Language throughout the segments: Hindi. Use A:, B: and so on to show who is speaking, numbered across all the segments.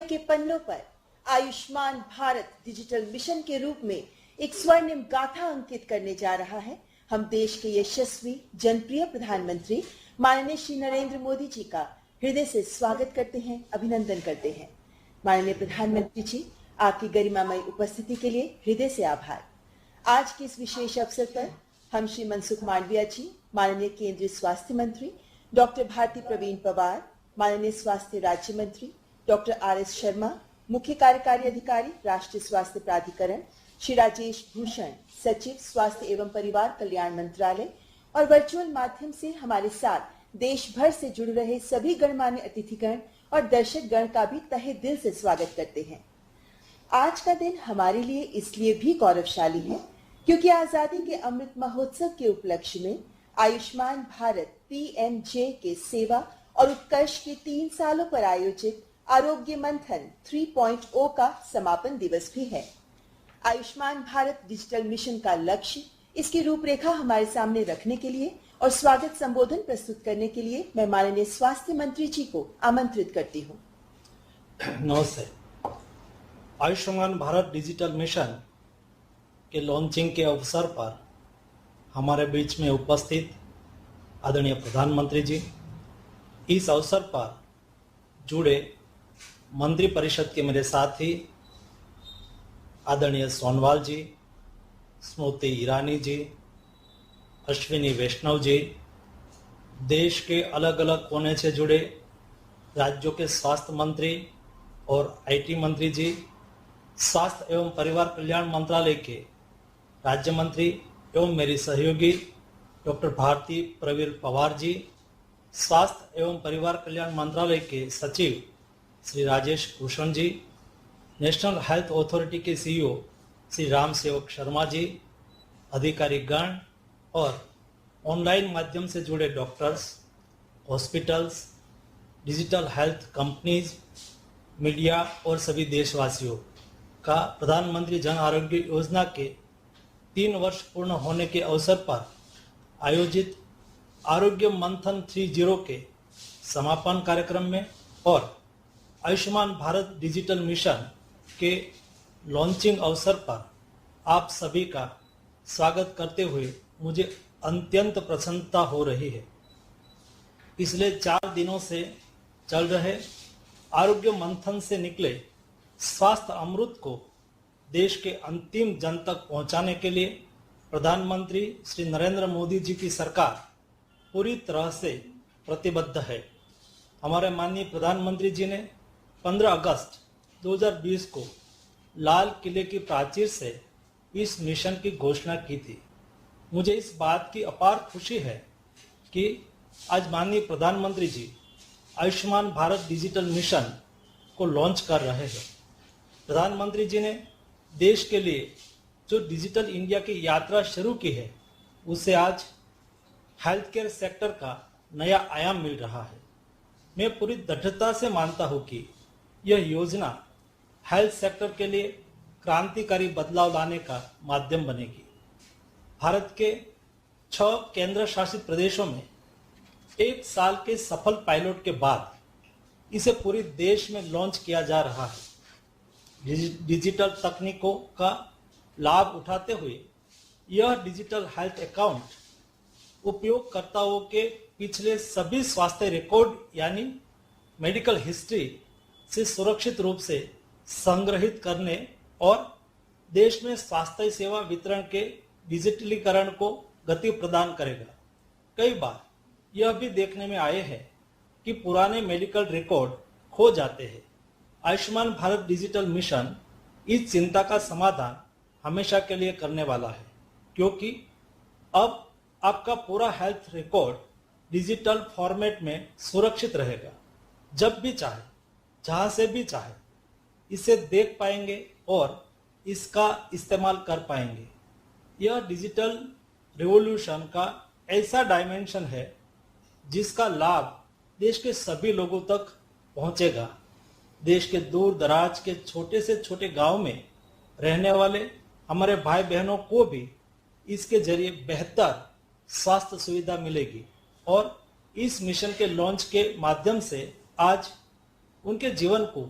A: के पन्नों पर आयुष्मान भारत डिजिटल मिशन के रूप में एक स्वर्णिम गाथा अंकित करने जा रहा है। हम देश के यशस्वी जनप्रिय प्रधानमंत्री माननीय श्री नरेंद्र मोदी जी का हृदय से स्वागत करते हैं, अभिनंदन करते हैं। माननीय प्रधानमंत्री जी, आपकी गरिमामय उपस्थिति के लिए हृदय से आभार। आज के इस विशेष अवसर पर हम श्री मनसुख मांडविया जी, माननीय केंद्रीय स्वास्थ्य मंत्री डॉक्टर भारती प्रवीण पवार, माननीय स्वास्थ्य राज्य मंत्री डॉक्टर RS शर्मा, मुख्य कार्यकारी अधिकारी राष्ट्रीय स्वास्थ्य प्राधिकरण श्री राजेश भूषण, सचिव स्वास्थ्य एवं परिवार कल्याण मंत्रालय और वर्चुअल माध्यम से हमारे साथ देश भर से जुड़ रहे सभी गणमान्य अतिथिगण और दर्शक गण का भी तहे दिल से स्वागत करते हैं। आज का दिन हमारे लिए इसलिए भी गौरवशाली है क्योंकि आजादी के अमृत महोत्सव के उपलक्ष्य में आयुष्मान भारत PMJ के सेवा और उत्कर्ष के 3 सालों पर आयोजित आरोग्य मंथन 3.0 का समापन दिवस भी है। आयुष्मान भारत डिजिटल मिशन का लक्ष्य, इसकी रूपरेखा हमारे सामने रखने के लिए और स्वागत संबोधन प्रस्तुत करने के लिए मैं माननीय स्वास्थ्य मंत्री जी को आमंत्रित करती हूँ।
B: नमस्ते। आयुष्मान भारत डिजिटल मिशन के लॉन्चिंग के अवसर पर हमारे बीच में उपस्थित आदरणीय प्रधानमंत्री जी, इस अवसर पर जुड़े मंत्री परिषद के मेरे साथी आदरणीय सोनवाल जी, स्मृति ईरानी जी, अश्विनी वैष्णव जी, देश के अलग अलग कोने से जुड़े राज्यों के स्वास्थ्य मंत्री और IT मंत्री जी, स्वास्थ्य एवं परिवार कल्याण मंत्रालय के राज्य मंत्री एवं मेरी सहयोगी डॉक्टर भारती प्रवीण पवार जी, स्वास्थ्य एवं परिवार कल्याण मंत्रालय के सचिव Shri Rajesh Bhushan ji, national health authority के CEO श्री राम सेवक शर्मा जी, अधिकारी गण और ऑनलाइन माध्यम से जुड़े doctors, hospitals, digital health companies, media और सभी देशवासियों का प्रधानमंत्री जन आरोग्य योजना के 3 वर्ष पूर्ण होने के अवसर पर आयोजित आरोग्य मंथन 3.0 के समापन कार्यक्रम में और आयुष्मान भारत डिजिटल मिशन के लॉन्चिंग अवसर पर आप सभी का स्वागत करते हुए मुझे अत्यंत प्रसन्नता हो रही है। पिछले 4 दिनों से चल रहे आरोग्य मंथन से निकले स्वास्थ्य अमृत को देश के अंतिम जन तक पहुंचाने के लिए प्रधानमंत्री श्री नरेंद्र मोदी जी की सरकार पूरी तरह से प्रतिबद्ध है। हमारे माननीय प्रधानमंत्री जी ने 15 अगस्त 2020 को लाल किले की प्राचीर से इस मिशन की घोषणा की थी। मुझे इस बात की अपार खुशी है कि आज माननीय प्रधानमंत्री जी आयुष्मान भारत डिजिटल मिशन को लॉन्च कर रहे हैं। प्रधानमंत्री जी ने देश के लिए जो डिजिटल इंडिया की यात्रा शुरू की है, उससे आज हेल्थ केयर सेक्टर का नया आयाम मिल रहा है। मैं पूरी दृढ़ता से मानता हूं कि यह योजना हेल्थ सेक्टर के लिए क्रांतिकारी बदलाव लाने का माध्यम बनेगी। भारत के 6 केंद्र शासित प्रदेशों में 1 साल के सफल पायलट के बाद इसे पूरे देश में लॉन्च किया जा रहा है। डिजिटल तकनीकों का लाभ उठाते हुए यह डिजिटल हेल्थ अकाउंट उपयोगकर्ताओं के पिछले सभी स्वास्थ्य रिकॉर्ड यानी मेडिकल हिस्ट्री से सुरक्षित रूप से संग्रहित करने और देश में स्वास्थ्य सेवा वितरण के डिजिटलीकरण को गति प्रदान करेगा। कई बार यह भी देखने में आए हैं कि पुराने मेडिकल रिकॉर्ड खो जाते हैं। आयुष्मान भारत डिजिटल मिशन इस चिंता का समाधान हमेशा के लिए करने वाला है, क्योंकि अब आपका पूरा हेल्थ रिकॉर्ड डिजिटल फॉर्मेट में सुरक्षित रहेगा। जब भी चाहे, जहां से भी चाहे, इसे देख पाएंगे और इसका इस्तेमाल कर पाएंगे। यह डिजिटल रिवॉल्यूशन का ऐसा डायमेंशन है जिसका लाभ देश के सभी लोगों तक पहुंचेगा। देश के दूर दराज के छोटे से छोटे गांव में रहने वाले हमारे भाई बहनों को भी इसके जरिए बेहतर स्वास्थ्य सुविधा मिलेगी और इस मिशन के लॉन्च के माध्यम से आज उनके जीवन को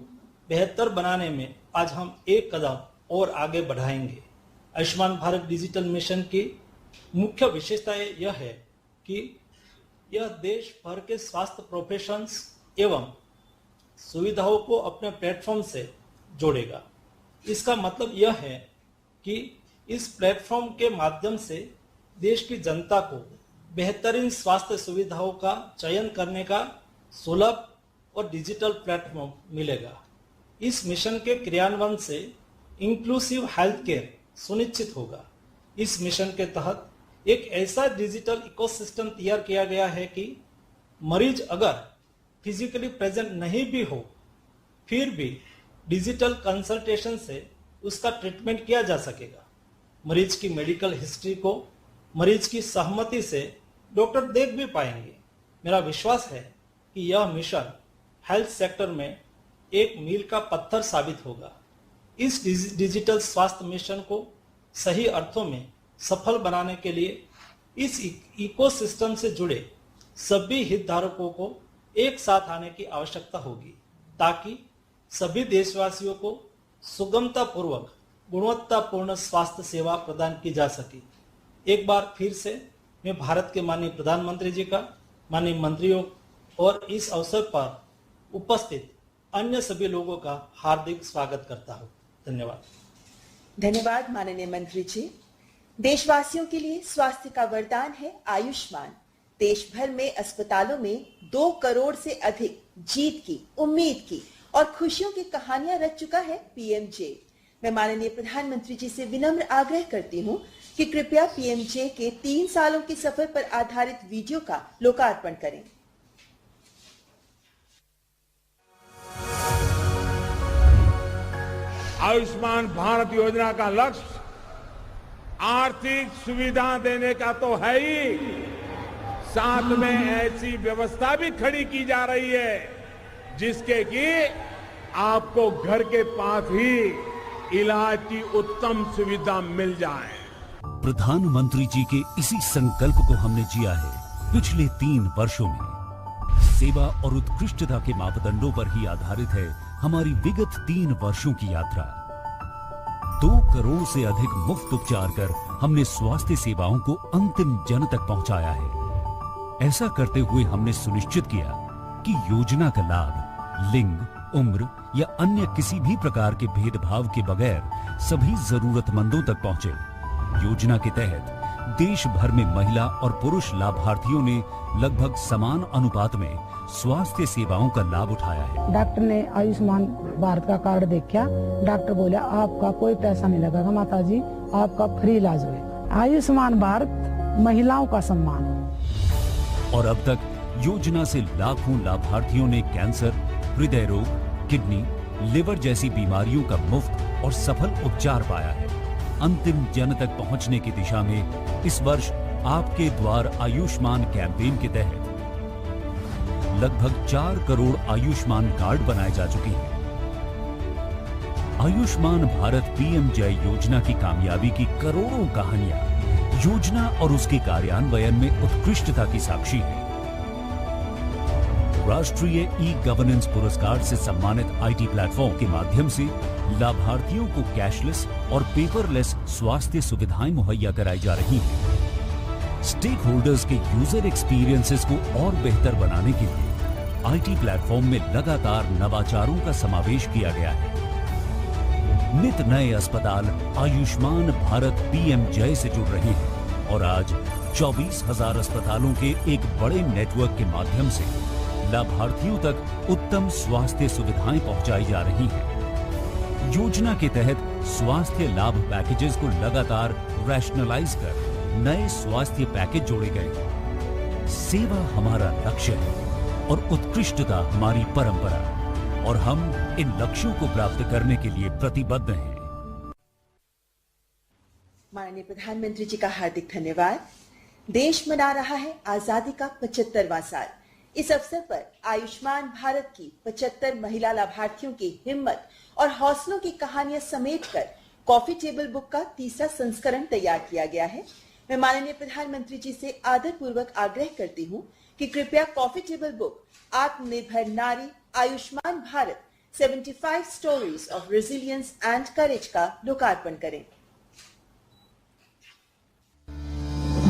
B: बेहतर बनाने में आज हम एक कदम और आगे बढ़ाएंगे। आयुष्मान भारत डिजिटल मिशन की मुख्य विशेषता यह है कि यह देश भर के स्वास्थ्य प्रोफेशंस एवं सुविधाओं को अपने प्लेटफॉर्म से जोड़ेगा। इसका मतलब यह है कि इस प्लेटफॉर्म के माध्यम से देश की जनता को बेहतरीन स्वास्थ्य सुविधाओं का चयन करने का सुलभ और डिजिटल प्लेटफॉर्म मिलेगा। इस मिशन के क्रियान्वयन से इंक्लूसिव हेल्थ केयर सुनिश्चित होगा। इस मिशन के तहत एक ऐसा डिजिटल इकोसिस्टम तैयार किया गया है कि मरीज अगर फिजिकली प्रेजेंट नहीं भी हो फिर भी डिजिटल कंसल्टेशन से उसका ट्रीटमेंट किया जा सकेगा। मरीज की मेडिकल हिस्ट्री को मरीज की सहमति से डॉक्टर देख भी पाएंगे। मेरा विश्वास है कि यह मिशन हेल्थ सेक्टर में एक मील का पत्थर साबित होगा। इस डिजिटल स्वास्थ्य मिशन को सही अर्थों में सफल बनाने के लिए इस इकोसिस्टम से जुड़े सभी हितधारकों को एक साथ आने की आवश्यकता होगी ताकि सभी देशवासियों को सुगमता पूर्वक गुणवत्तापूर्ण स्वास्थ्य सेवा प्रदान की जा सके। एक बार फिर से मैं भारत के माननीय प्रधानमंत्री जी का, माननीय मंत्रियों और इस अवसर पर उपस्थित अन्य सभी लोगों का हार्दिक स्वागत करता हूँ। धन्यवाद।
A: धन्यवाद माननीय मंत्री जी। देशवासियों के लिए स्वास्थ्य का वरदान है आयुष्मान। देश भर में अस्पतालों में 2 करोड़ से अधिक जीत की, उम्मीद की और खुशियों की कहानियां रच चुका है पीएमजे। मैं माननीय प्रधानमंत्री जी से विनम्र आग्रह करती हूं कि कृपया पीएमजे के 3 सालों के सफर पर आधारित वीडियो का लोकार्पण करें।
C: आयुष्मान भारत योजना का लक्ष्य आर्थिक सुविधा देने का तो है ही, साथ में ऐसी व्यवस्था भी खड़ी की जा रही है जिसके कि आपको घर के पास ही इलाज की उत्तम सुविधा मिल जाए।
D: प्रधानमंत्री जी के इसी संकल्प को हमने जिया है पिछले 3 वर्षों में। सेवा और उत्कृष्टता के मापदंडों पर ही आधारित है हमारी विगत 3 वर्षों की यात्रा। 2 करोड़ से अधिक मुफ्त उपचार कर हमने स्वास्थ्य सेवाओं को अंतिम जन तक पहुंचाया है। ऐसा करते हुए हमने सुनिश्चित किया कि योजना का लाभ लिंग, उम्र या अन्य किसी भी प्रकार के भेदभाव के बगैर सभी जरूरतमंदों तक पहुंचे। योजना के तहत देश भर में महिला और पुरुष लाभार्थियों ने लगभग समान अनुपात में स्वास्थ्य सेवाओं का लाभ उठाया है।
E: डॉक्टर ने आयुष्मान भारत का कार्ड देखा, डॉक्टर बोला आपका कोई पैसा नहीं लगेगा माता जी, आपका फ्री इलाज हुए। आयुष्मान भारत महिलाओं का सम्मान।
D: और अब तक योजना से लाखों लाभार्थियों ने कैंसर, हृदय रोग, किडनी, लिवर जैसी बीमारियों का मुफ्त और सफल उपचार पाया है। अंतिम जन तक पहुंचने की दिशा में इस वर्ष आपके द्वार आयुष्मान कैंपेन के तहत लगभग 4 करोड़ आयुष्मान कार्ड बनाए जा चुके हैं। आयुष्मान भारत पीएमजे योजना की कामयाबी की करोड़ों कहानियां योजना और उसके कार्यान्वयन में उत्कृष्टता की साक्षी है। राष्ट्रीय ई गवर्नेंस पुरस्कार से सम्मानित आईटी प्लेटफॉर्म के माध्यम से लाभार्थियों को कैशलेस और पेपरलेस स्वास्थ्य सुविधाएं मुहैया कराई जा रही हैं। स्टेक होल्डर्स के यूजर एक्सपीरियंसेस को और बेहतर बनाने के लिए आईटी प्लेटफॉर्म में लगातार नवाचारों का समावेश किया गया है। नित नए अस्पताल आयुष्मान भारत पीएमजे से जुड़ रहे हैं और आज 24,000 अस्पतालों के एक बड़े नेटवर्क के माध्यम से लाभार्थियों तक उत्तम स्वास्थ्य सुविधाएं पहुंचाई जा रही हैं। योजना के तहत स्वास्थ्य लाभ पैकेजेस को लगातार रैशनलाइज कर नए स्वास्थ्य पैकेज जोड़े गए। सेवा हमारा लक्ष्य है और उत्कृष्टता हमारी परंपरा, और हम इन लक्ष्यों को प्राप्त करने के लिए प्रतिबद्ध हैं।
A: माननीय प्रधानमंत्री जी का हार्दिक धन्यवाद। देश मना रहा है आजादी का 75वां साल। इस अवसर पर आयुष्मान भारत की 75 महिला लाभार्थियों की हिम्मत और हौसलों की कहानियां समेटकर कॉफी टेबल बुक का 3रा संस्करण तैयार किया गया है। मैं माननीय प्रधानमंत्री जी से आदरपूर्वक आग्रह करती हूं कि कृपया कॉफी टेबल बुक आत्मनिर्भर नारी Ayushman Bharat 75 stories of resilience and courage का लोकार्पण करें।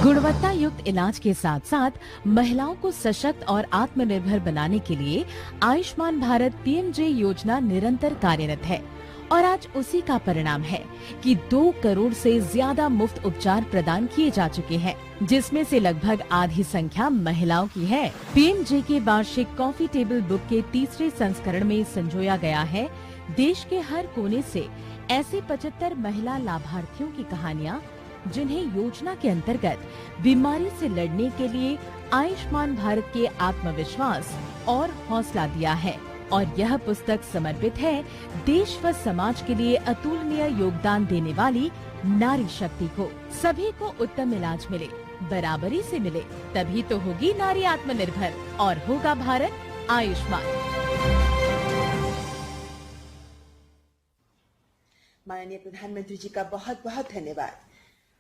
F: गुणवत्ता युक्त इलाज के साथ साथ महिलाओं को सशक्त और आत्मनिर्भर बनाने के लिए आयुष्मान भारत पीएमजे योजना निरंतर कार्यरत है और आज उसी का परिणाम है कि 2 करोड़ से ज्यादा मुफ्त उपचार प्रदान किए जा चुके हैं, जिसमें से लगभग आधी संख्या महिलाओं की है। पीएमजे के वार्षिक कॉफी टेबल बुक के 3रे संस्करण में संजोया गया है देश के हर कोने से ऐसे 75 महिला लाभार्थियों की कहानियाँ, जिन्हें योजना के अंतर्गत बीमारी से लड़ने के लिए आयुष्मान भारत के आत्मविश्वास और हौसला दिया है। और यह पुस्तक समर्पित है देश व समाज के लिए अतुलनीय योगदान देने वाली नारी शक्ति को। सभी को उत्तम इलाज मिले, बराबरी से मिले, तभी तो होगी नारी आत्मनिर्भर और होगा भारत आयुष्मान।
A: माननीय प्रधानमंत्री जी का बहुत बहुत धन्यवाद।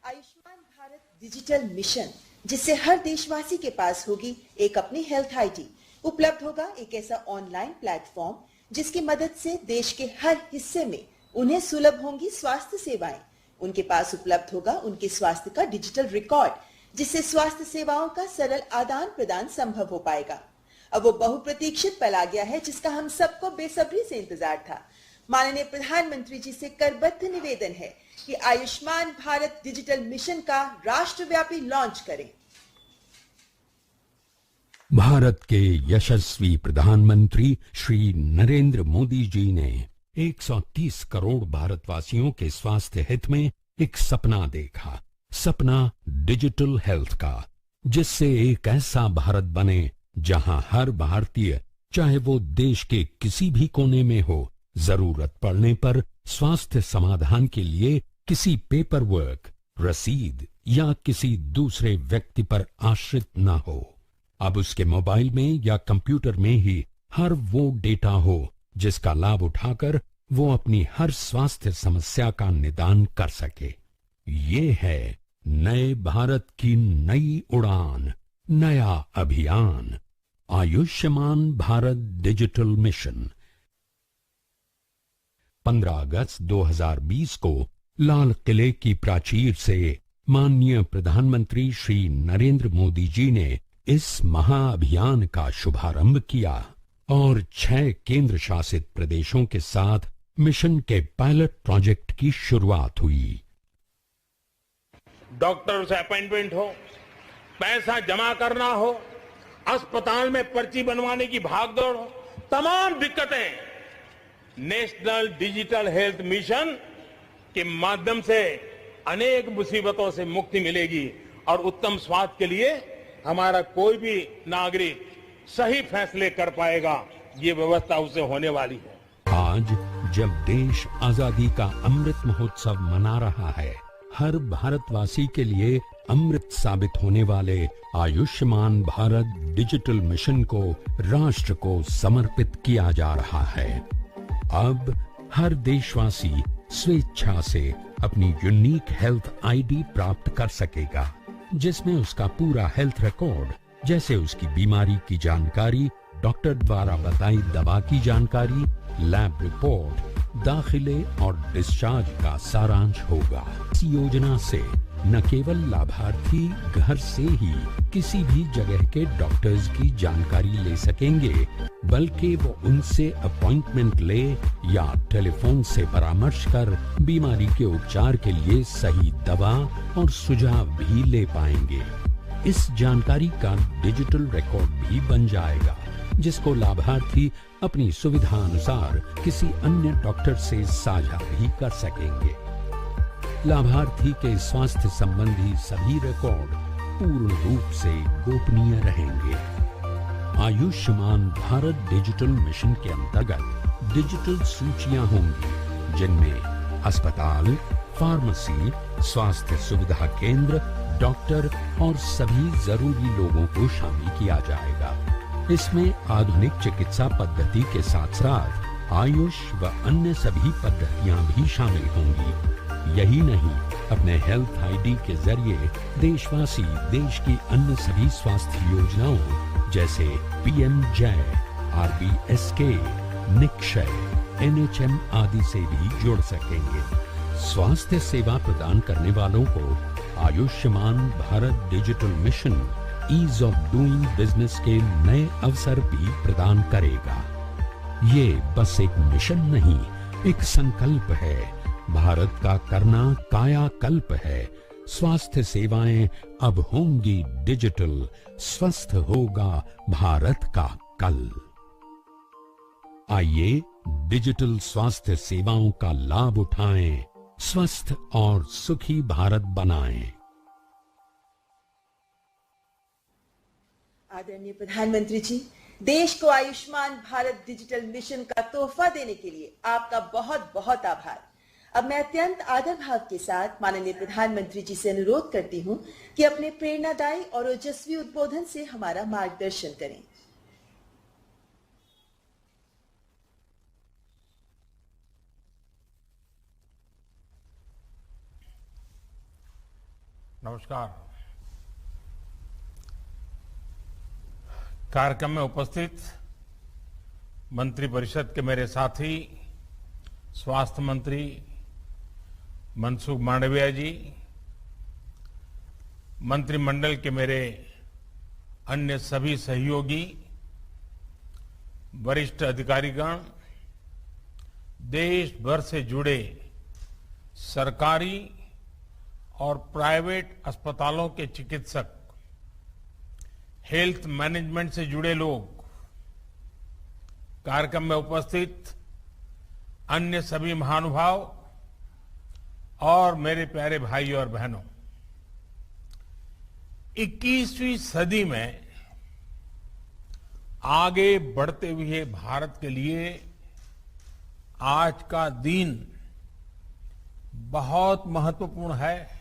A: आयुष्मान भारत डिजिटल मिशन, जिससे हर देशवासी के पास होगी एक अपनी हेल्थ आईडी, उपलब्ध होगा एक ऐसा ऑनलाइन प्लेटफॉर्म जिसकी मदद से देश के हर हिस्से में उन्हें सुलभ होंगी स्वास्थ्य सेवाएं। उनके पास उपलब्ध होगा उनके स्वास्थ्य का डिजिटल रिकॉर्ड, जिससे स्वास्थ्य सेवाओं का सरल आदान प्रदान संभव हो पाएगा। अब वो बहुप्रतीक्षित पल आ गया है जिसका हम सबको बेसब्री से इंतजार था। माननीय प्रधानमंत्री जी से करबद्ध निवेदन है कि आयुष्मान भारत डिजिटल मिशन का राष्ट्रव्यापी लॉन्च करें।
G: भारत के यशस्वी प्रधानमंत्री श्री नरेंद्र मोदी जी ने 130 करोड़ भारतवासियों के स्वास्थ्य हित में एक सपना देखा, सपना डिजिटल हेल्थ का, जिससे एक ऐसा भारत बने जहां हर भारतीय, चाहे वो देश के किसी भी कोने में हो, जरूरत पड़ने पर स्वास्थ्य समाधान के लिए किसी पेपर वर्क, रसीद या किसी दूसरे व्यक्ति पर आश्रित न हो। अब उसके मोबाइल में या कंप्यूटर में ही हर वो डेटा हो जिसका लाभ उठाकर वो अपनी हर स्वास्थ्य समस्या का निदान कर सके। ये है नए भारत की नई उड़ान, नया अभियान, आयुष्मान भारत डिजिटल मिशन। 15 अगस्त 2020 को लाल किले की प्राचीर से माननीय प्रधानमंत्री श्री नरेंद्र मोदी जी ने इस महाअभियान का शुभारंभ किया और 6 केंद्र शासित प्रदेशों के साथ मिशन के पायलट प्रोजेक्ट की शुरुआत हुई।
C: डॉक्टर से अपॉइंटमेंट हो, पैसा जमा करना हो, अस्पताल में पर्ची बनवाने की भागदौड़ हो, तमाम दिक्कतें नेशनल डिजिटल हेल्थ मिशन के माध्यम से अनेक मुसीबतों से मुक्ति मिलेगी और उत्तम स्वास्थ्य के लिए हमारा कोई भी नागरिक सही फैसले कर पाएगा। ये व्यवस्था उसे होने वाली है।
G: आज जब देश आजादी का अमृत महोत्सव मना रहा है, हर भारतवासी के लिए अमृत साबित होने वाले आयुष्मान भारत डिजिटल मिशन को राष्ट्र को समर्पित किया जा रहा है। अब हर देशवासी स्वेच्छा से अपनी यूनिक हेल्थ आईडी प्राप्त कर सकेगा, जिसमें उसका पूरा हेल्थ रिकॉर्ड, जैसे उसकी बीमारी की जानकारी, डॉक्टर द्वारा बताई दवा की जानकारी, लैब रिपोर्ट, दाखिले और डिस्चार्ज का सारांश होगा। इस योजना से न केवल लाभार्थी घर से ही किसी भी जगह के डॉक्टर्स की जानकारी ले सकेंगे, बल्कि वो उनसे अपॉइंटमेंट ले या टेलीफोन से परामर्श कर बीमारी के उपचार के लिए सही दवा और सुझाव भी ले पाएंगे। इस जानकारी का डिजिटल रिकॉर्ड भी बन जाएगा, जिसको लाभार्थी अपनी सुविधा अनुसार किसी अन्य डॉक्टर से साझा भी कर सकेंगे। लाभार्थी के स्वास्थ्य संबंधी सभी रिकॉर्ड पूर्ण रूप से गोपनीय रहेंगे। आयुष्मान भारत डिजिटल मिशन के अंतर्गत डिजिटल सूचियां होंगी, जिनमें अस्पताल, फार्मेसी, स्वास्थ्य सुविधा केंद्र, डॉक्टर और सभी जरूरी लोगों को शामिल किया जाएगा। इसमें आधुनिक चिकित्सा पद्धति के साथ साथ आयुष व अन्य सभी पद्धतियां भी शामिल होंगी। यही नहीं, अपने हेल्थ आईडी के जरिए देशवासी देश की अन्य सभी स्वास्थ्य योजनाओं जैसे पीएम जय, RBSK, निक्षय, NHM आदि से भी जुड़ सकेंगे। स्वास्थ्य सेवा प्रदान करने वालों को Ayushman Bharat digital mission ease of doing business के नए अवसर भी प्रदान करेगा। ये बस एक मिशन नहीं, एक संकल्प है। भारत का करना कायाकल्प है। स्वास्थ्य सेवाएं अब होंगी डिजिटल, स्वस्थ होगा भारत का कल। आइए डिजिटल स्वास्थ्य सेवाओं का लाभ उठाएं, स्वस्थ और सुखी भारत बनाएं।
A: आदरणीय प्रधानमंत्री जी, देश को आयुष्मान भारत डिजिटल मिशन का तोहफा देने के लिए आपका बहुत बहुत आभार। अब मैं अत्यंत आदर भाव के साथ माननीय प्रधानमंत्री जी से अनुरोध करती हूं कि अपने प्रेरणादायी और ओजस्वी उद्बोधन से हमारा मार्गदर्शन करें।
C: नमस्कार। कार्यक्रम में उपस्थित मंत्रिपरिषद के मेरे साथी स्वास्थ्य मंत्री मनसुख मांडविया जी, मंत्रिमंडल के मेरे अन्य सभी सहयोगी, वरिष्ठ अधिकारीगण, देश भर से जुड़े सरकारी और प्राइवेट अस्पतालों के चिकित्सक, हेल्थ मैनेजमेंट से जुड़े लोग, कार्यक्रम में उपस्थित अन्य सभी महानुभाव और मेरे प्यारे भाई और बहनों, 21वीं सदी में आगे बढ़ते हुए भारत के लिए आज का दिन बहुत महत्वपूर्ण है।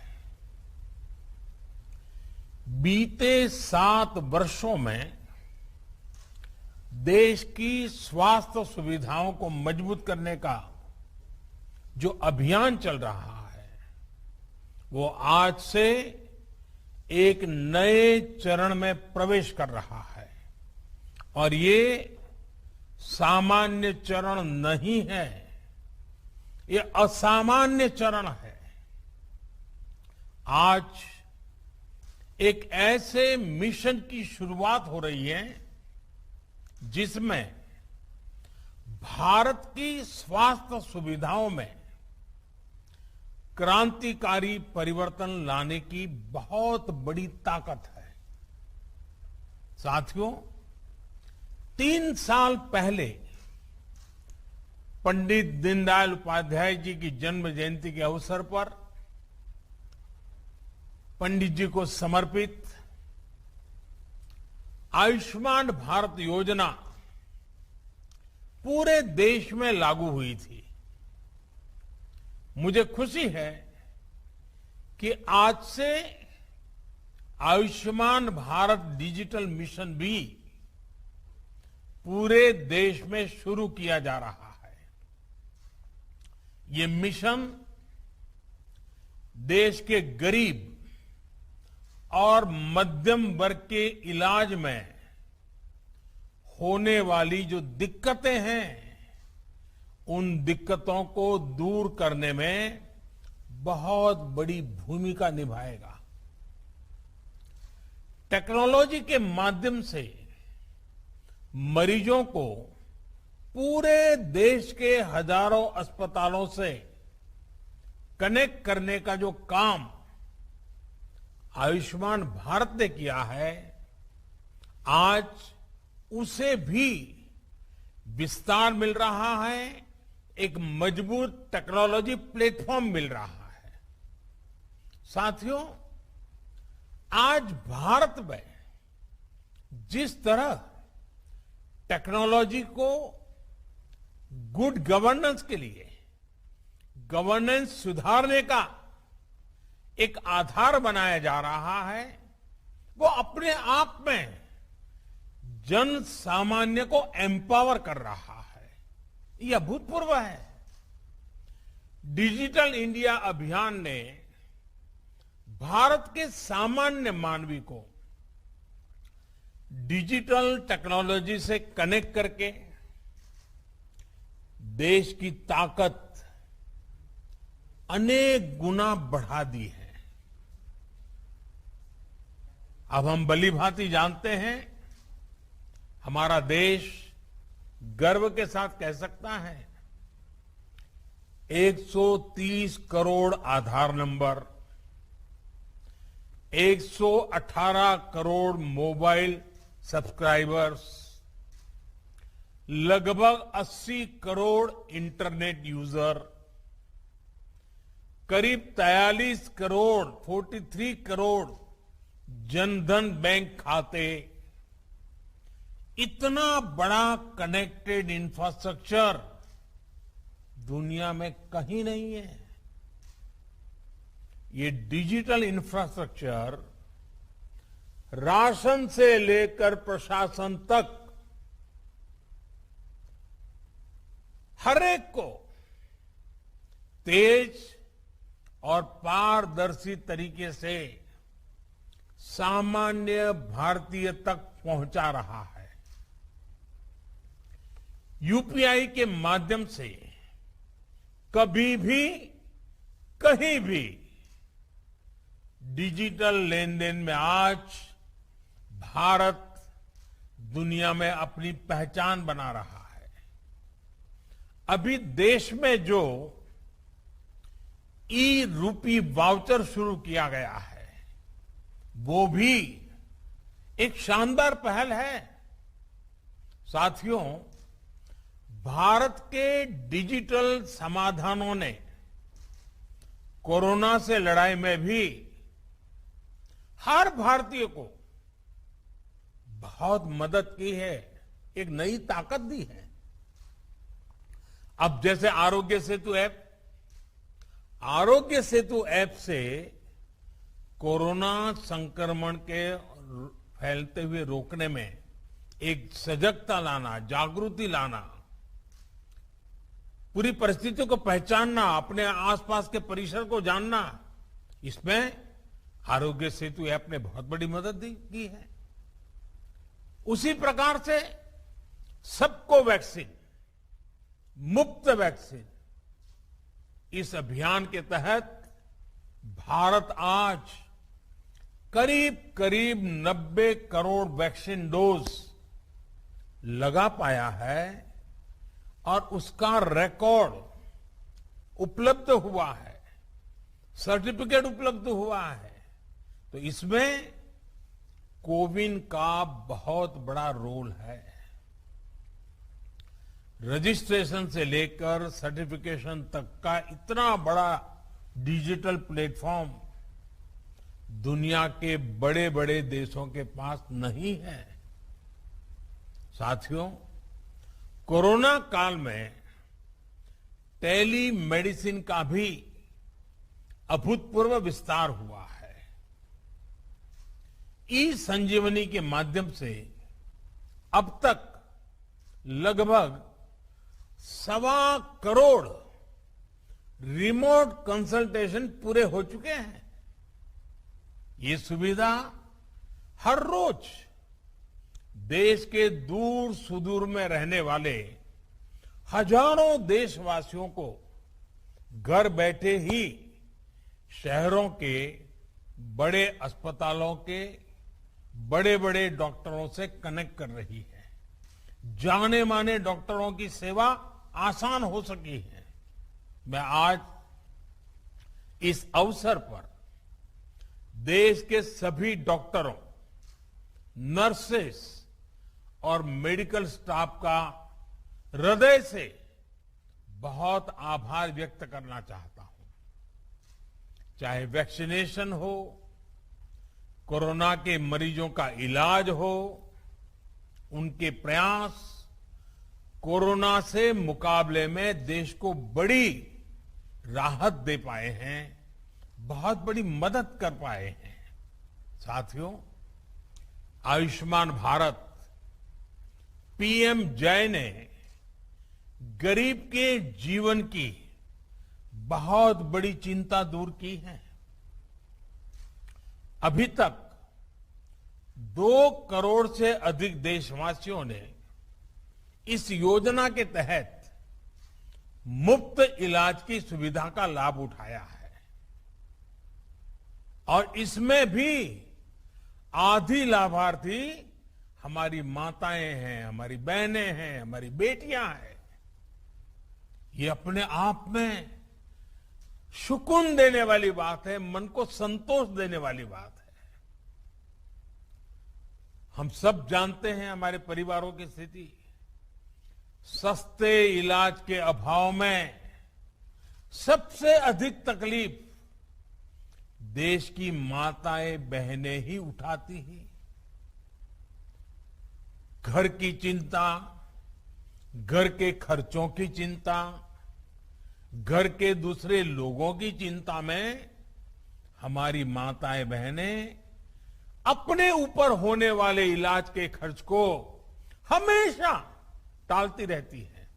C: बीते 7 वर्षों में देश की स्वास्थ्य सुविधाओं को मजबूत करने का जो अभियान चल रहा है, वो आज से एक नए चरण में प्रवेश कर रहा है। और ये सामान्य चरण नहीं है, ये असामान्य चरण है। आज एक ऐसे मिशन की शुरुआत हो रही है जिसमें भारत की स्वास्थ्य सुविधाओं में क्रांतिकारी परिवर्तन लाने की बहुत बड़ी ताकत है। साथियों, 3 साल पहले पंडित दीनदयाल उपाध्याय जी की जन्म जयंती के अवसर पर पंडित जी को समर्पित आयुष्मान भारत योजना पूरे देश में लागू हुई थी। मुझे खुशी है कि आज से आयुष्मान भारत डिजिटल मिशन भी पूरे देश में शुरू किया जा रहा है। ये मिशन देश के गरीब और मध्यम वर्ग के इलाज में होने वाली जो दिक्कतें हैं, उन दिक्कतों को दूर करने में बहुत बड़ी भूमिका निभाएगा। टेक्नोलॉजी के माध्यम से मरीजों को पूरे देश के हजारों अस्पतालों से कनेक्ट करने का जो काम आयुष्मान भारत ने किया है, आज उसे भी विस्तार मिल रहा है, एक मजबूत टेक्नोलॉजी प्लेटफॉर्म मिल रहा है। साथियों, आज भारत में जिस तरह टेक्नोलॉजी को गुड गवर्नेंस के लिए, गवर्नेंस सुधारने का एक आधार बनाया जा रहा है, वो अपने आप में जन सामान्य को एम्पावर कर रहा है। यह अभूतपूर्व है। डिजिटल इंडिया अभियान ने भारत के सामान्य मानवी को डिजिटल टेक्नोलॉजी से कनेक्ट करके देश की ताकत अनेक गुना बढ़ा दी है। अब हम भलीभांति जानते हैं, हमारा देश गर्व के साथ कह सकता है 130 करोड़ आधार नंबर, 118 करोड़ मोबाइल सब्सक्राइबर्स, लगभग 80 करोड़ इंटरनेट यूजर, करीब 43 करोड़ 43 करोड़ जनधन बैंक खाते, इतना बड़ा कनेक्टेड इंफ्रास्ट्रक्चर दुनिया में कहीं नहीं है। ये डिजिटल इंफ्रास्ट्रक्चर राशन से लेकर प्रशासन तक हर एक को तेज और पारदर्शी तरीके से सामान्य भारतीय तक पहुंचा रहा है। यूपीआई के माध्यम से कभी भी कहीं भी डिजिटल लेन देन में आज भारत दुनिया में अपनी पहचान बना रहा है। अभी देश में जो ई रूपी वाउचर शुरू किया गया है, वो भी एक शानदार पहल है। साथियों, भारत के डिजिटल समाधानों ने कोरोना से लड़ाई में भी हर भारतीय को बहुत मदद की है, एक नई ताकत दी है। अब जैसे आरोग्य सेतु ऐप से कोरोना संक्रमण के फैलते हुए रोकने में एक सजगता लाना, जागृति लाना, पूरी परिस्थितियों को पहचानना, अपने आसपास के परिसर को जानना, इसमें आरोग्य सेतु ऐप ने बहुत बड़ी मदद की है। उसी प्रकार से सबको वैक्सीन, मुफ्त वैक्सीन, इस अभियान के तहत भारत आज करीब करीब 90 करोड़ वैक्सीन डोज लगा पाया है और उसका रिकॉर्ड उपलब्ध हुआ है, सर्टिफिकेट उपलब्ध हुआ है। तो इसमें कोविन का बहुत बड़ा रोल है। रजिस्ट्रेशन से लेकर सर्टिफिकेशन तक का इतना बड़ा डिजिटल प्लेटफॉर्म दुनिया के बड़े बड़े देशों के पास नहीं है। साथियों, कोरोना काल में टेली मेडिसिन का भी अभूतपूर्व विस्तार हुआ है। ई संजीवनी के माध्यम से अब तक लगभग 1.25 करोड़ रिमोट कंसल्टेशन पूरे हो चुके हैं। ये सुविधा हर रोज देश के दूर सुदूर में रहने वाले हजारों देशवासियों को घर बैठे ही शहरों के बड़े अस्पतालों के बड़े बड़े डॉक्टरों से कनेक्ट कर रही है। जाने माने डॉक्टरों की सेवा आसान हो सकी है। मैं आज इस अवसर पर देश के सभी डॉक्टरों, नर्सेस और मेडिकल स्टाफ का हृदय से बहुत आभार व्यक्त करना चाहता हूं। चाहे वैक्सीनेशन हो, कोरोना के मरीजों का इलाज हो, उनके प्रयास कोरोना से मुकाबले में देश को बड़ी राहत दे पाए हैं, बहुत बड़ी मदद कर पाए हैं। साथियों, आयुष्मान भारत पीएम जय ने गरीब के जीवन की बहुत बड़ी चिंता दूर की है। अभी तक 2 करोड़ से अधिक देशवासियों ने इस योजना के तहत मुफ्त इलाज की सुविधा का लाभ उठाया है और इसमें भी आधी लाभार्थी हमारी माताएं हैं, हमारी बहनें हैं, हमारी बेटियां हैं। ये अपने आप में सुकून देने वाली बात है, मन को संतोष देने वाली बात है। हम सब जानते हैं हमारे परिवारों की स्थिति। सस्ते इलाज के अभाव में सबसे अधिक तकलीफ देश की माताएं बहनें ही उठाती हैं। घर की चिंता, घर के खर्चों की चिंता, घर के दूसरे लोगों की चिंता में हमारी माताएं बहनें अपने ऊपर होने वाले इलाज के खर्च को हमेशा टालती रहती है,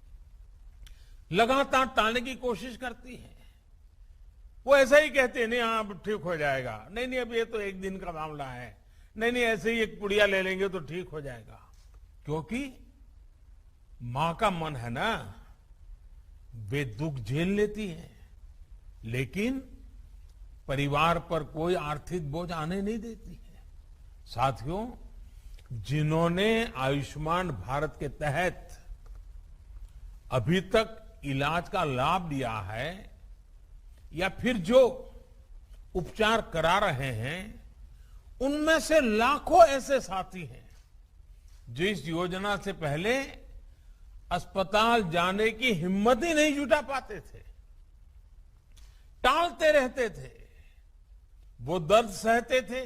C: लगातार टालने की कोशिश करती है। वो ऐसा ही कहते हैं, नहीं हाँ अब ठीक हो जाएगा, नहीं अब ये तो एक दिन का मामला है, नहीं ऐसे ही एक पुड़िया ले लेंगे तो ठीक हो जाएगा। क्योंकि मां का मन है ना, वे दुख झेल लेती है, लेकिन परिवार पर कोई आर्थिक बोझ आने नहीं देती है। साथियों, जिन्होंने आयुष्मान भारत के तहत अभी तक इलाज का लाभ लिया है या फिर जो उपचार करा रहे हैं, उनमें से लाखों ऐसे साथी हैं जो इस योजना से पहले अस्पताल जाने की हिम्मत ही नहीं जुटा पाते थे, टालते रहते थे, वो दर्द सहते थे,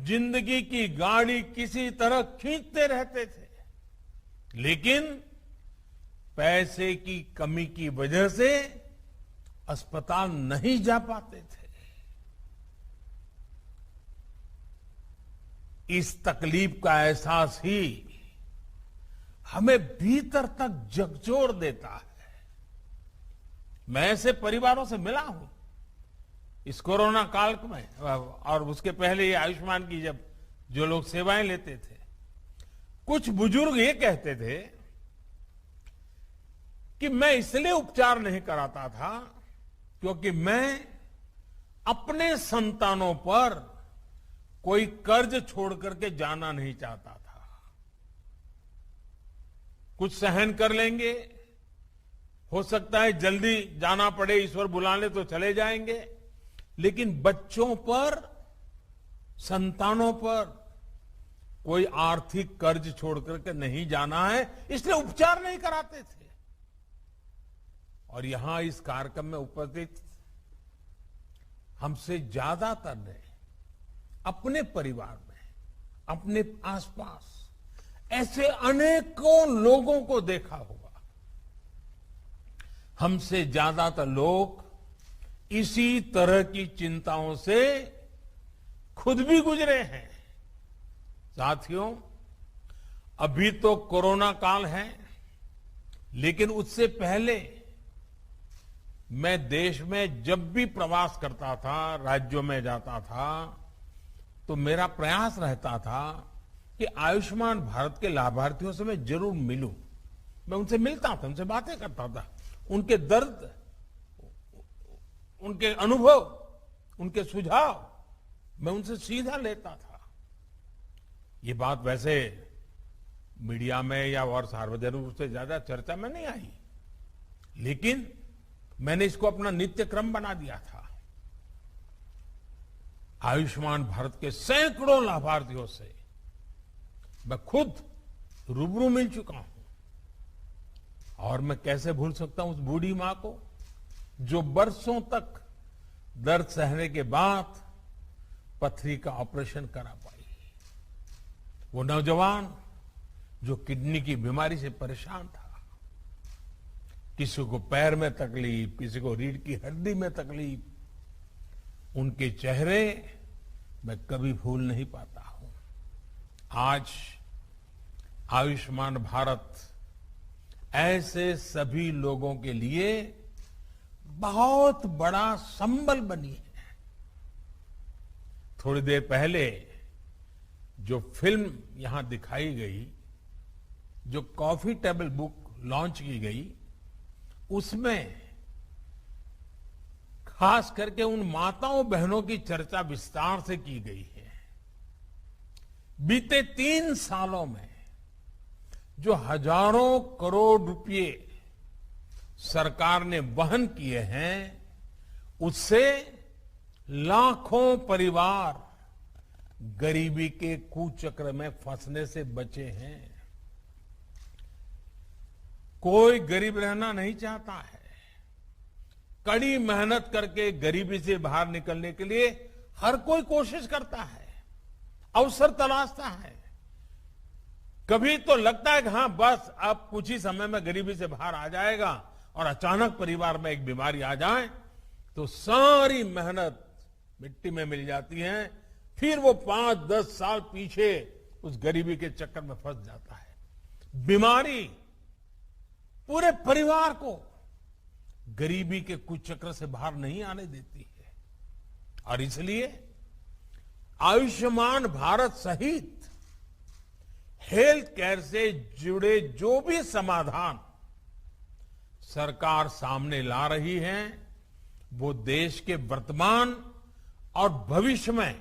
C: जिंदगी की गाड़ी किसी तरह खींचते रहते थे, लेकिन पैसे की कमी की वजह से अस्पताल नहीं जा पाते थे। इस तकलीफ का एहसास ही हमें भीतर तक झकझोर देता है। मैं ऐसे परिवारों से मिला हूं इस कोरोना काल में, और उसके पहले ये आयुष्मान की जब जो लोग सेवाएं लेते थे, कुछ बुजुर्ग ये कहते थे कि मैं इसलिए उपचार नहीं कराता था क्योंकि मैं अपने संतानों पर कोई कर्ज छोड़ करके जाना नहीं चाहता था। कुछ सहन कर लेंगे, हो सकता है जल्दी जाना पड़े, ईश्वर बुलाने तो चले जाएंगे, लेकिन बच्चों पर, संतानों पर कोई आर्थिक कर्ज छोड़ करके नहीं जाना है, इसलिए उपचार नहीं कराते थे। और यहां इस कार्यक्रम में उपस्थित हमसे ज्यादातर ने अपने परिवार में, अपने आसपास ऐसे अनेकों लोगों को देखा होगा। हमसे ज्यादातर लोग इसी तरह की चिंताओं से खुद भी गुजरे हैं। साथियों, अभी तो कोरोना काल है, लेकिन उससे पहले मैं देश में जब भी प्रवास करता था, राज्यों में जाता था, तो मेरा प्रयास रहता था कि आयुष्मान भारत के लाभार्थियों से मैं जरूर मिलूं। मैं उनसे मिलता था, उनसे बातें करता था, उनके दर्द, उनके अनुभव, उनके सुझाव मैं उनसे सीधा लेता था। ये बात वैसे मीडिया में या और सार्वजनिक रूप से ज्यादा चर्चा में नहीं आई, लेकिन मैंने इसको अपना नित्य क्रम बना दिया था। आयुष्मान भारत के सैकड़ों लाभार्थियों से मैं खुद रूबरू मिल चुका हूं, और मैं कैसे भूल सकता हूं उस बूढ़ी मां को जो बरसों तक दर्द सहने के बाद पथरी का ऑपरेशन करा पाई, वो नौजवान जो किडनी की बीमारी से परेशान था, किसी को पैर में तकलीफ, किसी को रीढ़ की हड्डी में तकलीफ, उनके चेहरे मैं कभी भूल नहीं पाता हूं। आज आयुष्मान भारत ऐसे सभी लोगों के लिए बहुत बड़ा संबल बनी है। थोड़ी देर पहले जो फिल्म यहां दिखाई गई, जो कॉफी टेबल बुक लॉन्च की गई, उसमें खास करके उन माताओं बहनों की चर्चा विस्तार से की गई है। बीते 3 सालों में जो हजारों करोड़ रुपए सरकार ने वहन किए हैं, उससे लाखों परिवार गरीबी के कुचक्र में फंसने से बचे हैं। कोई गरीब रहना नहीं चाहता है। कड़ी मेहनत करके गरीबी से बाहर निकलने के लिए हर कोई कोशिश करता है, अवसर तलाशता है। कभी तो लगता है कि हाँ बस अब कुछ ही समय में गरीबी से बाहर आ जाएगा, और अचानक परिवार में एक बीमारी आ जाए तो सारी मेहनत मिट्टी में मिल जाती है। फिर वो 5-10 साल पीछे उस गरीबी के चक्कर में फंस जाता है। बीमारी पूरे परिवार को गरीबी के कुचक्र से बाहर नहीं आने देती है। और इसलिए आयुष्मान भारत सहित हेल्थ केयर से जुड़े जो भी समाधान सरकार सामने ला रही है, वो देश के वर्तमान और भविष्य में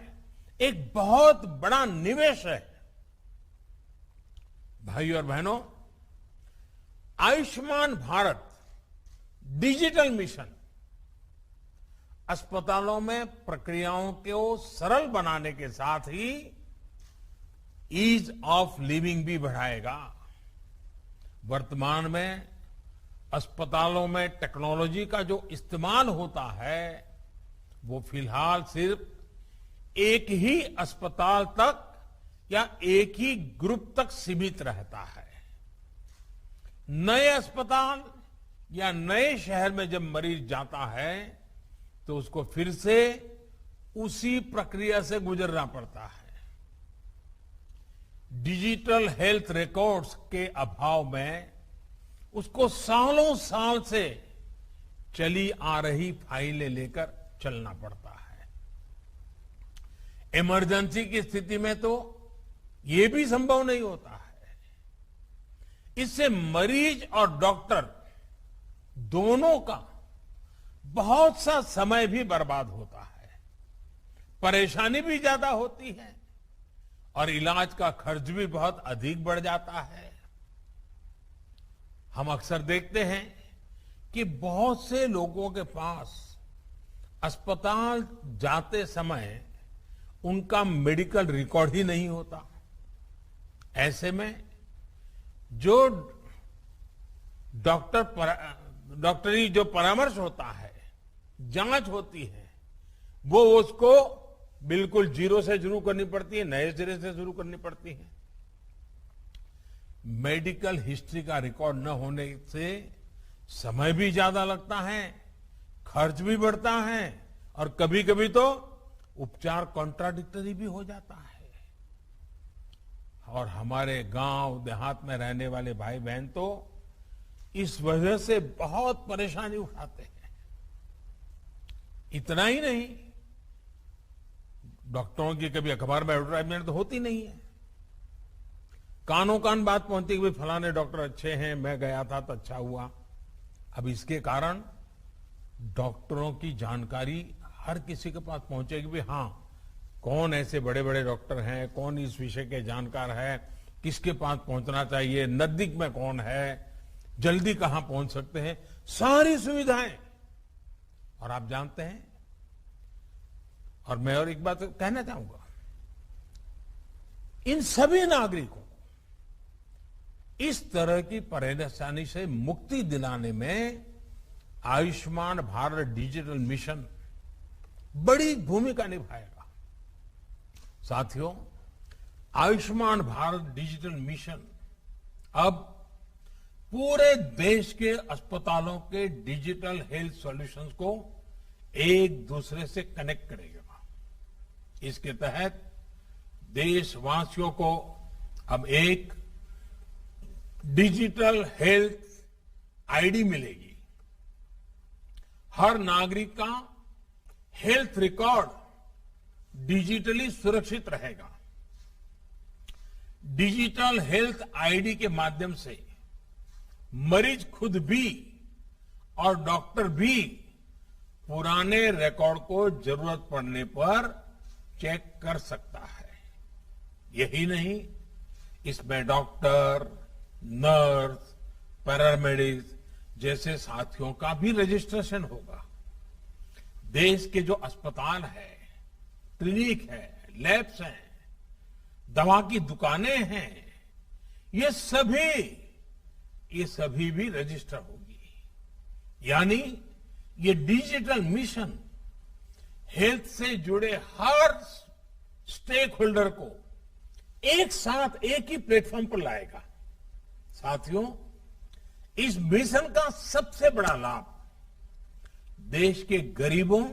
C: एक बहुत बड़ा निवेश है। भाइयों और बहनों, आयुष्मान भारत डिजिटल मिशन अस्पतालों में प्रक्रियाओं को सरल बनाने के साथ ही ईज ऑफ लिविंग भी बढ़ाएगा। वर्तमान में अस्पतालों में टेक्नोलॉजी का जो इस्तेमाल होता है, वो फिलहाल सिर्फ एक ही अस्पताल तक या एक ही ग्रुप तक सीमित रहता है। नए अस्पताल या नए शहर में जब मरीज जाता है तो उसको फिर से उसी प्रक्रिया से गुजरना पड़ता है। डिजिटल हेल्थ रिकॉर्ड्स के अभाव में उसको सालों साल से चली आ रही फाइलें लेकर चलना पड़ता है। इमरजेंसी की स्थिति में तो ये भी संभव नहीं होता है। इससे मरीज और डॉक्टर दोनों का बहुत सा समय भी बर्बाद होता है, परेशानी भी ज्यादा होती है और इलाज का खर्च भी बहुत अधिक बढ़ जाता है। हम अक्सर देखते हैं कि बहुत से लोगों के पास अस्पताल जाते समय उनका मेडिकल रिकॉर्ड ही नहीं होता। ऐसे में जो डॉक्टरी जो परामर्श होता है, जांच होती है, वो उसको बिल्कुल जीरो से शुरू करनी पड़ती है, नए सिरे से शुरू करनी पड़ती है। मेडिकल हिस्ट्री का रिकॉर्ड न होने से समय भी ज्यादा लगता है, खर्च भी बढ़ता है और कभी कभी तो उपचार कॉन्ट्राडिक्टरी भी हो जाता है। और हमारे गांव देहात में रहने वाले भाई बहन तो इस वजह से बहुत परेशानी उठाते हैं। इतना ही नहीं, डॉक्टरों की कभी अखबार में एडवर्टाइजमेंट तो होती नहीं है। कानों कान बात पहुंचती कि फलाने डॉक्टर अच्छे हैं, मैं गया था तो अच्छा हुआ। अब इसके कारण डॉक्टरों की जानकारी हर किसी के पास पहुंचेगी भी, हाँ कौन ऐसे बड़े बड़े डॉक्टर हैं, कौन इस विषय के जानकार है, किसके पास पहुंचना चाहिए, नजदीक में कौन है, जल्दी कहां पहुंच सकते हैं, सारी सुविधाएं। और आप जानते हैं, और मैं और एक बात कहना चाहूंगा, इन सभी नागरिकों को इस तरह की परेशानी से मुक्ति दिलाने में आयुष्मान भारत डिजिटल मिशन बड़ी भूमिका निभाएगा। साथियों, आयुष्मान भारत डिजिटल मिशन अब पूरे देश के अस्पतालों के डिजिटल हेल्थ सॉल्यूशंस को एक दूसरे से कनेक्ट करेगा। इसके तहत देशवासियों को अब एक डिजिटल हेल्थ आईडी मिलेगी। हर नागरिक का हेल्थ रिकॉर्ड डिजिटली सुरक्षित रहेगा। डिजिटल हेल्थ आईडी के माध्यम से मरीज खुद भी और डॉक्टर भी पुराने रिकॉर्ड को जरूरत पड़ने पर चेक कर सकता है। यही नहीं, इसमें डॉक्टर, नर्स, पैरामेडिक्स जैसे साथियों का भी रजिस्ट्रेशन होगा। देश के जो अस्पताल है, क्लिनिक है, लैब्स हैं, दवा की दुकानें हैं, ये सभी भी रजिस्टर होगी। यानी ये डिजिटल मिशन हेल्थ से जुड़े हर स्टेक होल्डर को एक साथ एक ही प्लेटफॉर्म पर लाएगा। साथियों, इस मिशन का सबसे बड़ा लाभ देश के गरीबों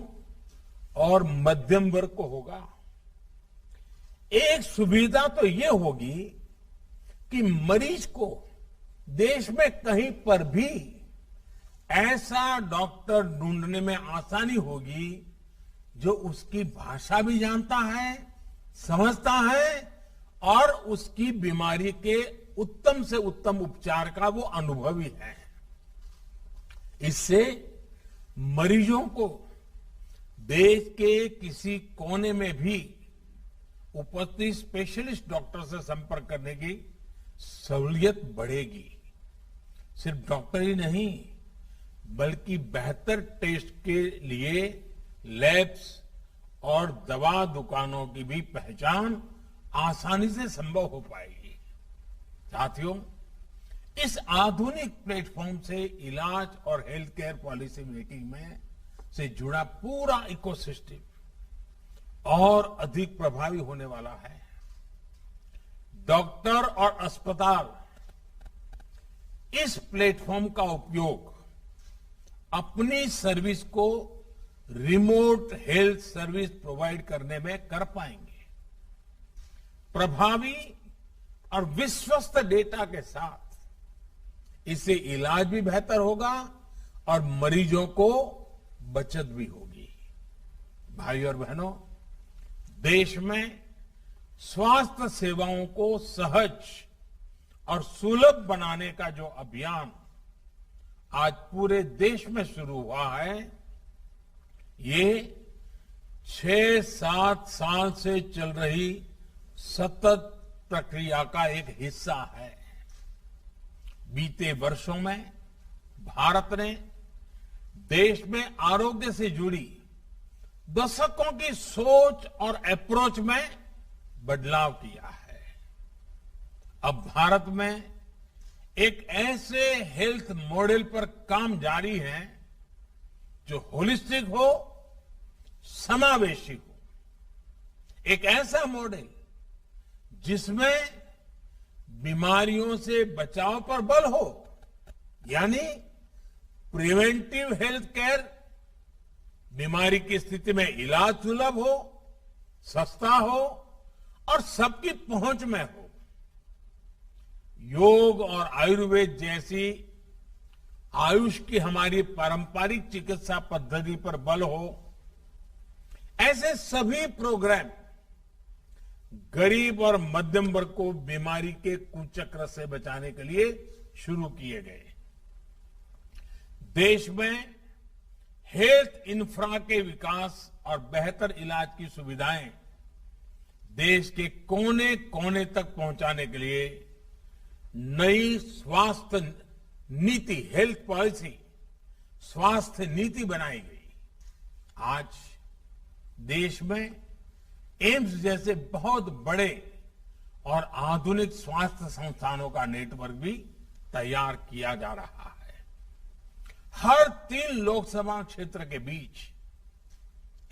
C: और मध्यम वर्ग को होगा। एक सुविधा तो ये होगी कि मरीज को देश में कहीं पर भी ऐसा डॉक्टर ढूंढने में आसानी होगी जो उसकी भाषा भी जानता है, समझता है और उसकी बीमारी के उत्तम से उत्तम उपचार का वो अनुभवी है। इससे मरीजों को देश के किसी कोने में भी उपस्थित स्पेशलिस्ट डॉक्टर से संपर्क करने की सहूलियत बढ़ेगी। सिर्फ डॉक्टर ही नहीं, बल्कि बेहतर टेस्ट के लिए लैब्स और दवा दुकानों की भी पहचान आसानी से संभव हो पाएगी। साथियों, इस आधुनिक प्लेटफॉर्म से इलाज और हेल्थ केयर पॉलिसी मेकिंग में से जुड़ा पूरा इकोसिस्टम और अधिक प्रभावी होने वाला है। डॉक्टर और अस्पताल इस प्लेटफॉर्म का उपयोग अपनी सर्विस को रिमोट हेल्थ सर्विस प्रोवाइड करने में कर पाएंगे। प्रभावी और विश्वस्त डेटा के साथ इससे इलाज भी बेहतर होगा और मरीजों को बचत भी होगी। भाई और बहनों, देश में स्वास्थ्य सेवाओं को सहज और सुलभ बनाने का जो अभियान आज पूरे देश में शुरू हुआ है, ये 6-7 साल से चल रही सतत प्रक्रिया का एक हिस्सा है। बीते वर्षों में भारत ने देश में आरोग्य से जुड़ी दशकों की सोच और अप्रोच में बदलाव किया है। अब भारत में एक ऐसे हेल्थ मॉडल पर काम जारी है जो होलिस्टिक हो, समावेशी हो। एक ऐसा मॉडल जिसमें बीमारियों से बचाव पर बल हो, यानी प्रिवेंटिव हेल्थ केयर, बीमारी की स्थिति में इलाज सुलभ हो, सस्ता हो और सबकी पहुंच में हो। योग और आयुर्वेद जैसी आयुष की हमारी पारंपरिक चिकित्सा पद्धति पर बल हो। ऐसे सभी प्रोग्राम गरीब और मध्यम वर्ग को बीमारी के कुचक्र से बचाने के लिए शुरू किए गए। देश में हेल्थ इंफ्रा के विकास और बेहतर इलाज की सुविधाएं देश के कोने कोने तक पहुंचाने के लिए नई स्वास्थ्य नीति, हेल्थ पॉलिसी, स्वास्थ्य नीति बनाई गई। आज देश में एम्स जैसे बहुत बड़े और आधुनिक स्वास्थ्य संस्थानों का नेटवर्क भी तैयार किया जा रहा है। हर 3 लोकसभा क्षेत्र के बीच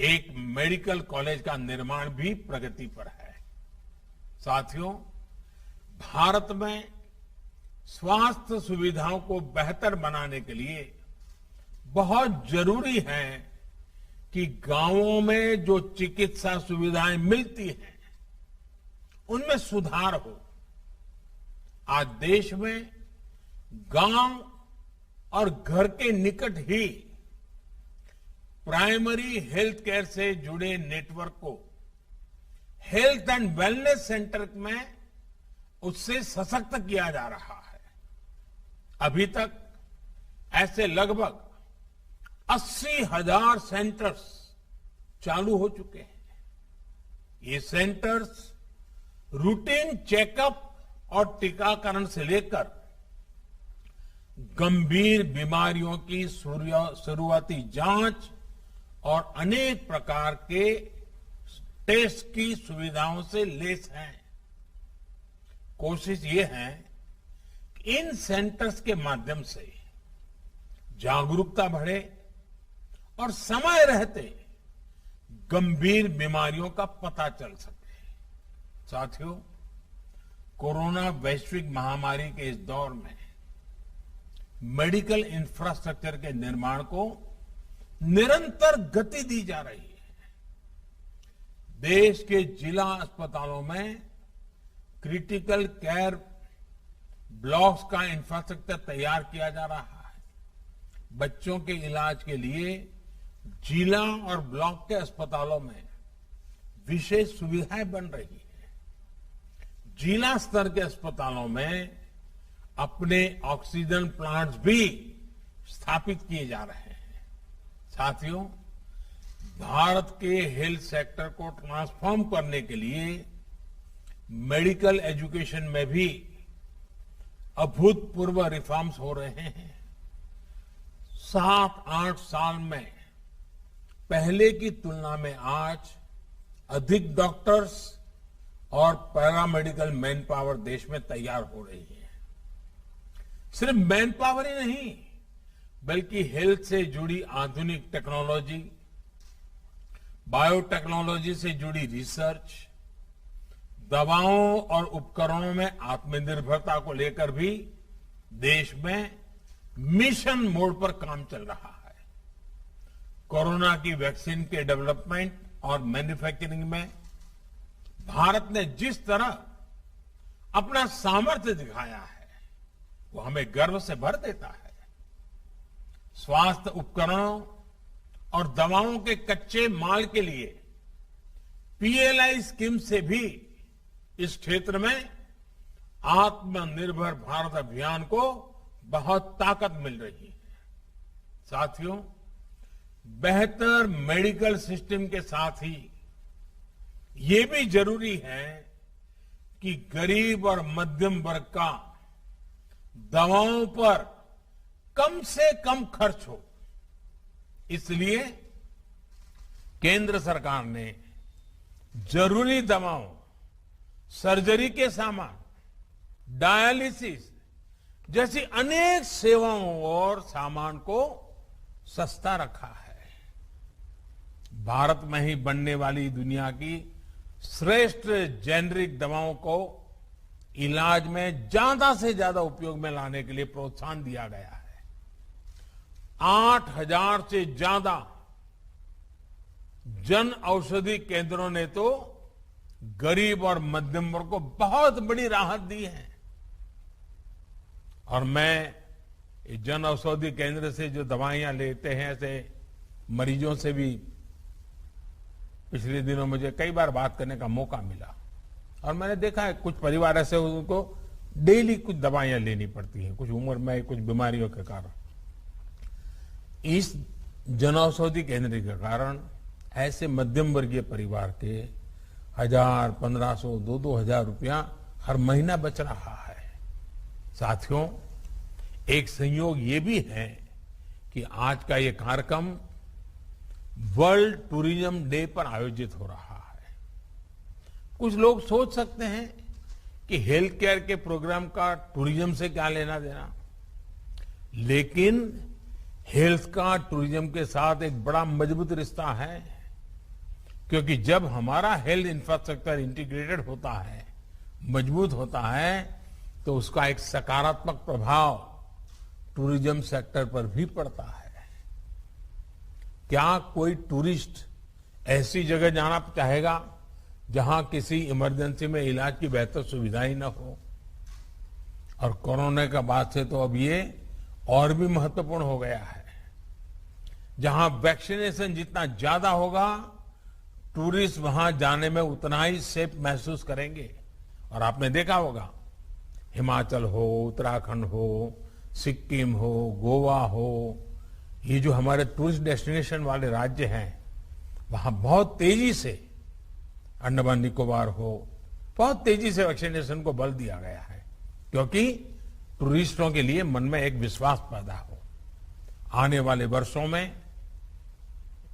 C: एक मेडिकल कॉलेज का निर्माण भी प्रगति पर है। साथियों, भारत में स्वास्थ्य सुविधाओं को बेहतर बनाने के लिए बहुत जरूरी है कि गांवों में जो चिकित्सा सुविधाएं मिलती हैं उनमें सुधार हो। आज देश में गांव और घर के निकट ही प्राइमरी हेल्थ केयर से जुड़े नेटवर्क को हेल्थ एंड वेलनेस सेंटर में उससे सशक्त किया जा रहा है। अभी तक ऐसे लगभग 80,000 सेंटर्स चालू हो चुके हैं। ये सेंटर्स रूटीन चेकअप और टीकाकरण से लेकर गंभीर बीमारियों की शुरुआती जांच और अनेक प्रकार के टेस्ट की सुविधाओं से लैस हैं। कोशिश ये है कि इन सेंटर्स के माध्यम से जागरूकता बढ़े और समय रहते गंभीर बीमारियों का पता चल सके। साथियों, कोरोना वैश्विक महामारी के इस दौर में मेडिकल इंफ्रास्ट्रक्चर के निर्माण को निरंतर गति दी जा रही है। देश के जिला अस्पतालों में क्रिटिकल केयर ब्लॉक्स का इंफ्रास्ट्रक्चर तैयार किया जा रहा है। बच्चों के इलाज के लिए जिला और ब्लॉक के अस्पतालों में विशेष सुविधाएं बन रही है। जिला स्तर के अस्पतालों में अपने ऑक्सीजन प्लांट्स भी स्थापित किए जा रहे हैं। साथियों, भारत के हेल्थ सेक्टर को ट्रांसफॉर्म करने के लिए मेडिकल एजुकेशन में भी अभूतपूर्व रिफॉर्म्स हो रहे हैं। 7-8 साल में पहले की तुलना में आज अधिक डॉक्टर्स और पैरामेडिकल मैन पावर देश में तैयार हो रही है। सिर्फ मैन पावर ही नहीं, बल्कि हेल्थ से जुड़ी आधुनिक टेक्नोलॉजी, बायोटेक्नोलॉजी से जुड़ी रिसर्च, दवाओं और उपकरणों में आत्मनिर्भरता को लेकर भी देश में मिशन मोड पर काम चल रहा है। कोरोना की वैक्सीन के डेवलपमेंट और मैन्युफैक्चरिंग में भारत ने जिस तरह अपना सामर्थ्य दिखाया है, वो हमें गर्व से भर देता है। स्वास्थ्य उपकरणों और दवाओं के कच्चे माल के लिए पीएलआई स्कीम से भी इस क्षेत्र में आत्मनिर्भर भारत अभियान को बहुत ताकत मिल रही है। साथियों, बेहतर मेडिकल सिस्टम के साथ ही ये भी जरूरी है कि गरीब और मध्यम वर्ग का दवाओं पर कम से कम खर्च हो। इसलिए केंद्र सरकार ने जरूरी दवाओं, सर्जरी के सामान, डायलिसिस जैसी अनेक सेवाओं और सामान को सस्ता रखा है। भारत में ही बनने वाली दुनिया की श्रेष्ठ जेनरिक दवाओं को इलाज में ज्यादा से ज्यादा उपयोग में लाने के लिए प्रोत्साहन दिया गया है। 8,000 से ज्यादा जन औषधि केंद्रों ने तो गरीब और मध्यम वर्ग को बहुत बड़ी राहत दी है। और मैं जन औषधि केंद्र से जो दवाइयां लेते हैं, ऐसे मरीजों से भी पिछले दिनों मुझे कई बार बात करने का मौका मिला और मैंने देखा है कुछ परिवार ऐसे उनको डेली कुछ दवाइयां लेनी पड़ती हैं, कुछ उम्र में कुछ बीमारियों के कारण। इस जन औषधि केंद्र के कारण ऐसे मध्यम वर्गीय परिवार के 1,000, 1,500, 2,000 रुपया हर महीना बच रहा है। साथियों, एक संयोग ये भी है कि आज का ये कार्यक्रम वर्ल्ड टूरिज्म डे पर आयोजित हो रहा है। कुछ लोग सोच सकते हैं कि हेल्थ केयर के प्रोग्राम का टूरिज्म से क्या लेना देना, लेकिन हेल्थ का टूरिज्म के साथ एक बड़ा मजबूत रिश्ता है, क्योंकि जब हमारा हेल्थ इंफ्रास्ट्रक्चर इंटीग्रेटेड होता है, मजबूत होता है, तो उसका एक सकारात्मक प्रभाव टूरिज्म सेक्टर पर भी पड़ता है। क्या कोई टूरिस्ट ऐसी जगह जाना चाहेगा जहां किसी इमरजेंसी में इलाज की बेहतर सुविधा ही न हो? और कोरोना के बाद से तो अब ये और भी महत्वपूर्ण हो गया है। जहां वैक्सीनेशन जितना ज्यादा होगा, टूरिस्ट वहां जाने में उतना ही सेफ महसूस करेंगे। और आपने देखा होगा, हिमाचल हो, उत्तराखंड हो, सिक्किम हो, गोवा हो, ये जो हमारे टूरिस्ट डेस्टिनेशन वाले राज्य हैं वहां बहुत तेजी से अंडमान निकोबार हो, बहुत तेजी से वैक्सीनेशन को बल दिया गया है, क्योंकि टूरिस्टों के लिए मन में एक विश्वास पैदा हो। आने वाले वर्षों में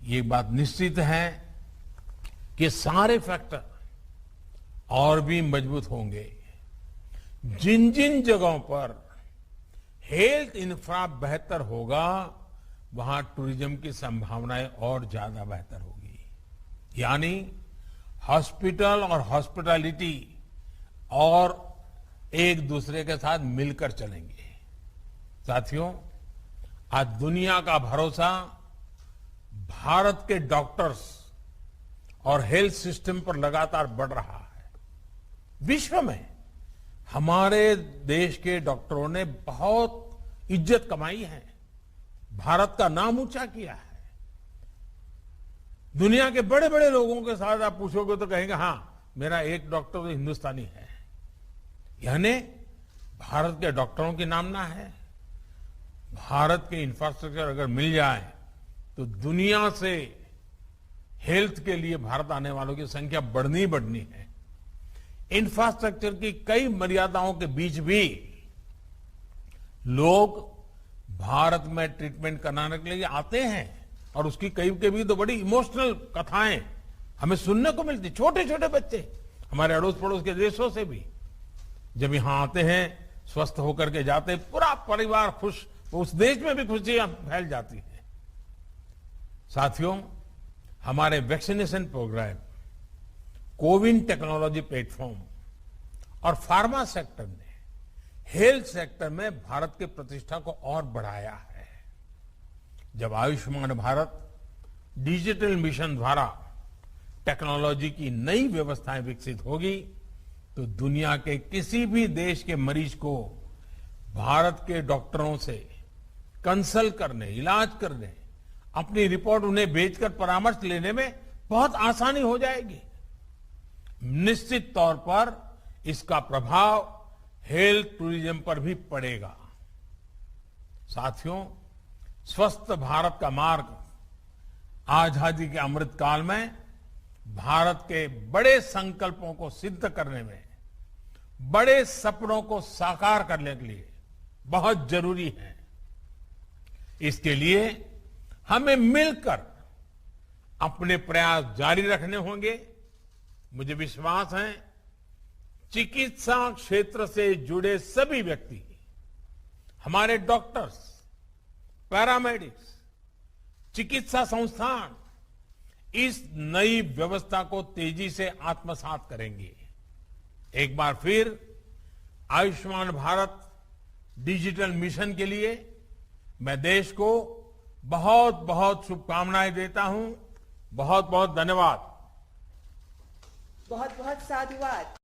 C: ये बात निश्चित है कि सारे फैक्टर और भी मजबूत होंगे। जिन जिन जगहों पर हेल्थ इंफ्रा बेहतर होगा वहां टूरिज्म की संभावनाएं और ज्यादा बेहतर होगी। यानी हॉस्पिटल और हॉस्पिटैलिटी और एक दूसरे के साथ मिलकर चलेंगे। साथियों, आज दुनिया का भरोसा भारत के डॉक्टर्स और हेल्थ सिस्टम पर लगातार बढ़ रहा है। विश्व में हमारे देश के डॉक्टरों ने बहुत इज्जत कमाई है, भारत का नाम ऊंचा किया है। दुनिया के बड़े बड़े लोगों के साथ आप पूछोगे तो कहेंगे हाँ, मेरा एक डॉक्टर तो हिंदुस्तानी है। यानी भारत के डॉक्टरों की नामना है। भारत के इंफ्रास्ट्रक्चर अगर मिल जाए तो दुनिया से हेल्थ के लिए भारत आने वालों की संख्या बढ़नी बढ़नी है। इंफ्रास्ट्रक्चर की कई मर्यादाओं के बीच भी लोग भारत में ट्रीटमेंट कराने के लिए आते हैं और उसकी कई कभी तो बड़ी इमोशनल कथाएं हमें सुनने को मिलती। छोटे छोटे बच्चे हमारे अड़ोस पड़ोस के देशों से भी जब यहां आते हैं, स्वस्थ होकर के जाते हैं, पूरा परिवार खुश, उस देश में भी खुशियां फैल जाती है। साथियों, हमारे vaccination programme, CoWIN technology platform और फार्मा सेक्टर ने हेल्थ सेक्टर में भारत की प्रतिष्ठा को और बढ़ाया है। जब आयुष्मान भारत डिजिटल मिशन द्वारा टेक्नोलॉजी की नई व्यवस्थाएं विकसित होगी तो दुनिया के किसी भी देश के मरीज को भारत के डॉक्टरों से कंसल्ट करने, इलाज करने, अपनी रिपोर्ट उन्हें भेजकर परामर्श लेने में बहुत आसानी हो जाएगी। निश्चित तौर पर इसका प्रभाव हेल्थ टूरिज्म पर भी पड़ेगा। साथियों, स्वस्थ भारत का मार्ग आजादी के अमृत काल में भारत के बड़े संकल्पों को सिद्ध करने में, बड़े सपनों को साकार करने के लिए बहुत जरूरी है। इसके लिए हमें मिलकर अपने प्रयास जारी रखने होंगे। मुझे विश्वास है चिकित्सा क्षेत्र से जुड़े सभी व्यक्ति, हमारे डॉक्टर्स, पैरामेडिक्स, चिकित्सा संस्थान इस नई व्यवस्था को तेजी से आत्मसात करेंगे। एक बार फिर आयुष्मान भारत डिजिटल मिशन के लिए मैं देश को बहुत बहुत शुभकामनाएं देता हूं। बहुत बहुत धन्यवाद।
A: बहुत बहुत साधुवाद।